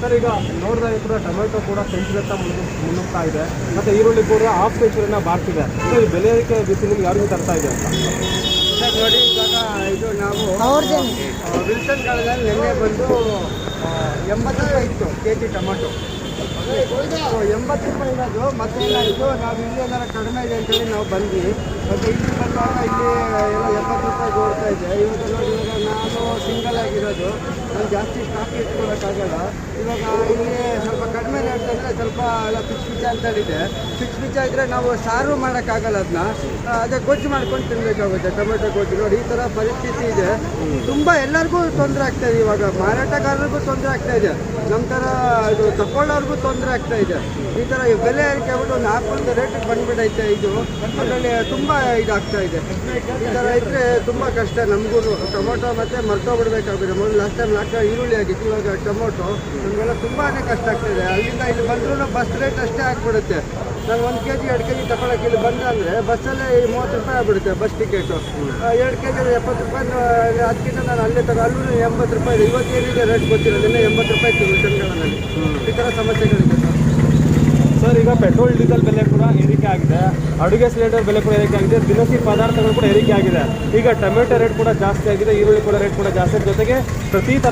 Sir ಈಗ ನೋಡಿದಾಗ ಕೂಡ ಟೊಮೆಟೊ ಕೂಡ ಸೆಂಚುರಿಯತ್ತ ಮುನ್ನುಗ್ತಾ ಇದೆ, ಮತ್ತು ಈರುಳ್ಳಿ ಕೂಡ ಹಾಫ್ ಸೆಂಚುರಿನ ಬಾರ್ತಿದೆ. ಸೊ ಈ ಬೆಲೆ ಏರಿಕೆ ಬಿಸಿ ನಿಮ್ಗೆ ಯಾರಿಗೂ ತರ್ತಾ ಇದೆ ಅಂತ ಸರ್ ನೋಡಿ, ಇವಾಗ ಇದು ನಾವು ವಿಲ್ಸನ್ ಕಾಲದಲ್ಲಿ ನಿನ್ನೆ ಬಂದು 80 ರೂಪಾಯಿ ಇತ್ತು ಕೆ ಜಿ ಟೊಮೆಟೊ. ಸೊ 80 ರೂಪಾಯಿ ಇರೋದು ಮತ್ತೆ ಏನಾಯಿತು, ನಾವು ಇಲ್ಲಿ ಏನಾರು ಕಡಿಮೆ ಇದೆ ಅಂತೇಳಿ ನಾವು ಬಂದ್ವಿ. ಮತ್ತು ಇಲ್ಲಿ ಬಂದಾಗ ಇಲ್ಲಿ ಎಲ್ಲ 70 ರೂಪಾಯಿಗೆ ಓಡ್ತಾ ಇದೆ. ಇವಾಗ ನೋಡಿ, ಇವಾಗ ನಾನು ಸಿಂಗಲ್ ಆಗಿರೋದು, ನಾನು ಜಾಸ್ತಿ ಸ್ಟಾಕ್ ಇಟ್ಕೊಳ್ಳೋಕ್ಕಾಗಲ್ಲ. ಇವಾಗ ಇಲ್ಲಿ ಸ್ವಲ್ಪ ಕಡಿಮೆ ರೇಟ್ ಅಂದರೆ ಸ್ವಲ್ಪ ಎಲ್ಲ ಪಿಚ್ ಪಿಚ ಅಂತೇಳಿದೆ. ಪಿಚ್ ಪಿಚ ಇದ್ದರೆ ನಾವು ಸಾರು ಮಾಡೋಕ್ಕಾಗಲ್ಲ, ಅದೇ ಗೊಜ್ಜು ಮಾಡ್ಕೊಂಡು ತಿನ್ನಬೇಕಾಗುತ್ತೆ. ಟೊಮೆಟೊ ಗೊಜ್ಜು ನೋಡಿ, ಈ ಥರ ಪರಿಸ್ಥಿತಿ ಇದೆ. ತುಂಬ ಎಲ್ಲರಿಗೂ ತೊಂದರೆ ಆಗ್ತಾಯಿದೆ. ಇವಾಗ ಮಾರಾಟಗಾರರಿಗೂ ತೊಂದರೆ ಆಗ್ತಾಯಿದೆ, ನಮ್ಮ ಥರ ಇದು ತಗೊಳ್ಳೋರ್ಗೂ ತೊಂದರೆ ಆಗ್ತಾ ಇದೆ. ಈ ಥರ ಬೆಲೆ ಏರಿಕೆ ಆಗ್ಬಿಟ್ಟು ಒಂದು ಹಾಕೊಂಡು ರೇಟಿಗೆ ಬಂದುಬಿಟ್ಟೈತೆ. ಇದು ಅದರಲ್ಲಿ ತುಂಬ ಇದಾಗ್ತಾ ಇದೆ. ಈ ಥರ ಇದ್ದರೆ ತುಂಬ ಕಷ್ಟ ನಮಗೂ. ಟೊಮೊಟೊ ಮತ್ತು ಮರ್ತೋಗ್ಬಿಡ್ಬೇಕಾಗುತ್ತೆ. ಮೊದಲು ಲಾಸ್ಟ್ ಟೈಮ್ ಈರುಳ್ಳಿ ಆಗಿತ್ತು, ಇವಾಗ ಟೊಮೊಟೊ ನಮಗೆಲ್ಲ ತುಂಬಾ ಕಷ್ಟ ಆಗ್ತಾಯಿದೆ. ಅಲ್ಲಿಂದ ಇಲ್ಲಿ ಬಂದ್ರೂ ಬಸ್ ರೇಟ್ ಅಷ್ಟೇ ಆಗಿಬಿಡುತ್ತೆ. ನಾನು 1 kg 2 kg ತಗೊಳಕ್ಕೆ ಇಲ್ಲಿ ಬಂದ ಅಂದರೆ ಬಸ್ಸಲ್ಲೇ 30 ರೂಪಾಯಿ ಆಗಿಬಿಡುತ್ತೆ ಬಸ್ ಟಿಕೆಟು. 2 kg 70 ರೂಪಾಯಿ. ಅದಕ್ಕಿಂತ ನಾನು ಅಲ್ಲೇ ಅಲ್ಲೂ 80 ರೂಪಾಯಿ ಇದೆ. ಇವತ್ತು ಏನಿದೆ ರೇಟ್ ಗೊತ್ತಿಲ್ಲ, ನಿನ್ನೆ 80 ರೂಪಾಯಿ ಇತ್ತು ವಿಲ್ಸನ್ಗಳಲ್ಲಿ. ಈ ಥರ ಸಮಸ್ಯೆಗಳಿದೆ ಸರ್. ಈಗ ಪೆಟ್ರೋಲ್ ಡೀಸೆಲ್ ಬೆಲೆ ಕೂಡ ಏರಿಕೆ ಆಗಿದೆ, ಅಡುಗೆ ಸಿಲಿಂಡರ್ ಬೆಲೆ ಕೂಡ ಏರಿಕೆ ಆಗಿದೆ, ದಿನಸಿ ಪದಾರ್ಥಗಳು ಕೂಡ ಏರಿಕೆ ಆಗಿದೆ. ಈಗ ಟೊಮೆಟೊ ರೇಟ್ ಕೂಡ ಜಾಸ್ತಿ ಆಗಿದೆ, ಈರುಳ್ಳಿ ಕೂಡ ರೇಟ್ ಕೂಡ ಜಾಸ್ತಿ, ಜೊತೆಗೆ ಪ್ರತಿ